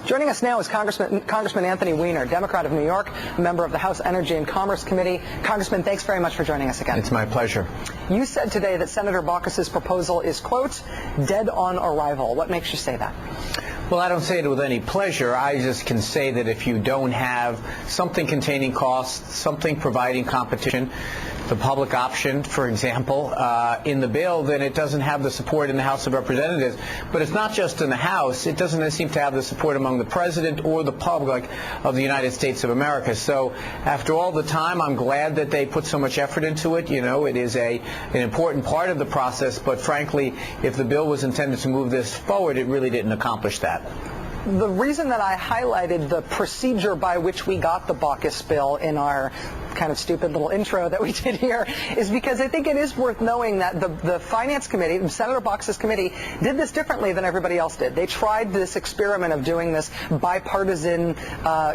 Joining us now is Congressman Anthony Weiner, Democrat of New York, a member of the House Energy and Commerce Committee. Congressman, thanks very much for joining us again. It's my pleasure. You said today that Senator Baucus's proposal is, quote, dead on arrival. What makes you say that? Well, I don't say it with any pleasure. I just can say that if you don't have something containing costs, something providing competition, the public option, for example, in the bill, then it doesn't have the support in the House of Representatives. But it's not just in the House. It doesn't seem to have the support among the President or the public of the United States of America. So after all the time, I'm glad that they put so much effort into it. You know, it is an important part of the process. But frankly, if the bill was intended to move this forward, it really didn't accomplish that. The reason that I highlighted the procedure by which we got the Baucus bill in our kind of stupid little intro that we did here is because I think it is worth knowing that the Finance Committee, Senator Baucus's committee, did this differently than everybody else did. They tried this experiment of doing this bipartisan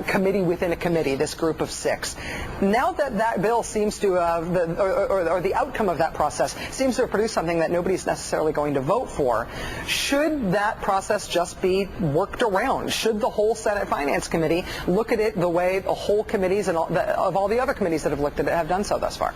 committee within a committee, this group of 6. Now that that bill seems to, or the outcome of that process seems to have produced something that nobody's necessarily going to vote for, should that process just be worked around? Should the whole Senate Finance Committee look at it the way the whole committees and all the other committees that have looked at it have done so thus far?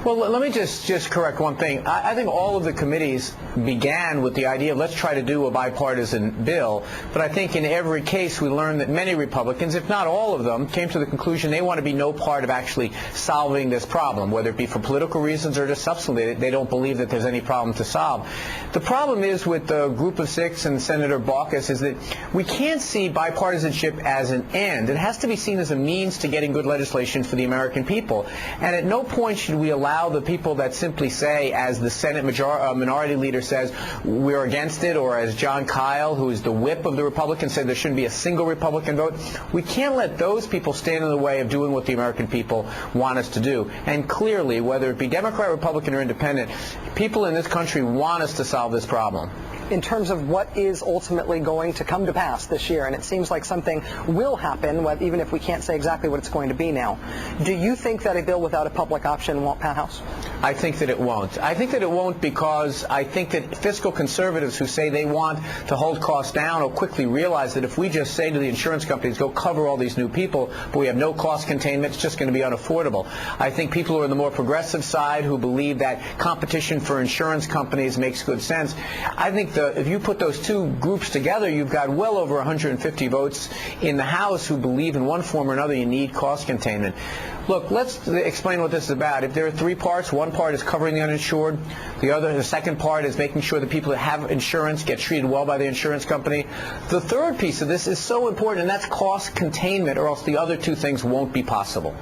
Well, let me just correct one thing. I think all of the committees began with the idea of let's try to do a bipartisan bill, but I think in every case we learned that many Republicans, if not all of them, came to the conclusion they want to be no part of actually solving this problem, whether it be for political reasons or just substantively. They don't believe that there's any problem to solve. The problem is with the group of 6 and Senator Baucus is that we can't see bipartisanship as an end. It has to be seen as a means to getting good legislation for the American people. And at no point should we allow the people that simply say, as the Senate minority leader says, we're against it, or as John Kyle, who is the whip of the Republicans, said there shouldn't be a single Republican vote. We can't let those people stand in the way of doing what the American people want us to do. And clearly, whether it be Democrat, Republican, or Independent, people in this country want us to solve this problem. In terms of what is ultimately going to come to pass this year, and it seems like something will happen, even if we can't say exactly what it's going to be now. Do you think that a bill without a public option won't pass House? I think that it won't. I think that it won't because I think that fiscal conservatives who say they want to hold costs down will quickly realize that if we just say to the insurance companies, go cover all these new people, but we have no cost containment, it's just going to be unaffordable. I think people who are on the more progressive side who believe that competition for insurance companies makes good sense. I think if you put those two groups together, you've got well over 150 votes in the House who believe in one form or another you need cost containment. Look, let's explain what this is about. If there are 3 parts, one part is covering the uninsured, the second part is making sure that people that have insurance get treated well by the insurance company. The third piece of this is so important, and that's cost containment, or else the other 2 things won't be possible.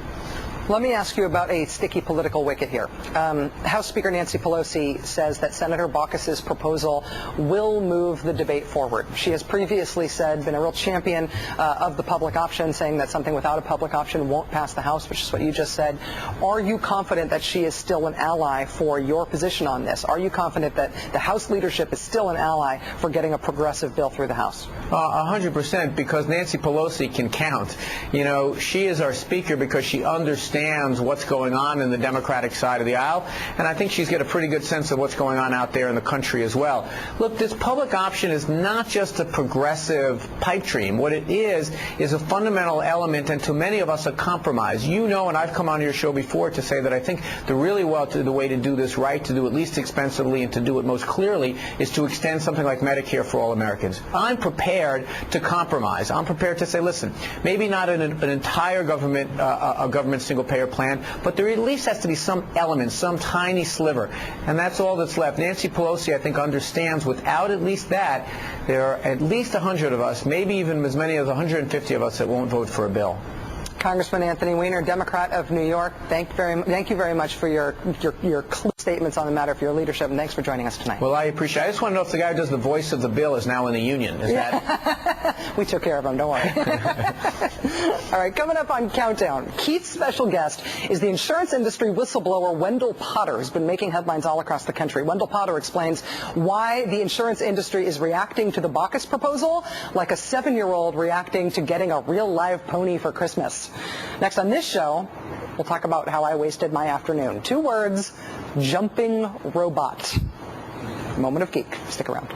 Let me ask you about a sticky political wicket here. House Speaker Nancy Pelosi says that Senator Baucus's proposal will move the debate forward. She has previously been a real champion of the public option, saying that something without a public option won't pass the House, which is what you just said. Are you confident that she is still an ally for your position on this? Are you confident that the House leadership is still an ally for getting a progressive bill through the House? 100%, because Nancy Pelosi can count. You know, she is our speaker because she understands what's going on in the Democratic side of the aisle, and I think she's got a pretty good sense of what's going on out there in the country as well. Look, this public option is not just a progressive pipe dream. What it is a fundamental element, and to many of us a compromise. You know, and I've come on your show before to say that I think the way to do this right, to do it least expensively and to do it most clearly, is to extend something like Medicare for all Americans. I'm prepared to compromise. I'm prepared to say, listen, maybe not an entire government single-payer plan, but there at least has to be some element, some tiny sliver, and that's all that's left. Nancy Pelosi, I think, understands without at least that, there are at least 100 of us, maybe even as many as 150 of us that won't vote for a bill. Congressman Anthony Weiner, Democrat of New York, thank you very much for your clear statements on the matter, for your leadership, and thanks for joining us tonight. Well, I appreciate it. I just want to know if the guy who does the voice of the bill is now in the union. Is that? We took care of him, don't worry. All right, coming up on Countdown, Keith's special guest is the insurance industry whistleblower Wendell Potter, who's been making headlines all across the country. Wendell Potter explains why the insurance industry is reacting to the Baucus proposal like a 7-year-old reacting to getting a real live pony for Christmas. Next on this show, we'll talk about how I wasted my afternoon. 2 words, jumping robot. Moment of geek. Stick around.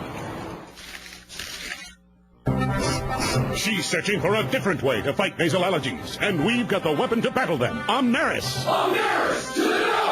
She's searching for a different way to fight nasal allergies, and we've got the weapon to battle them. Omneris! Omneris to the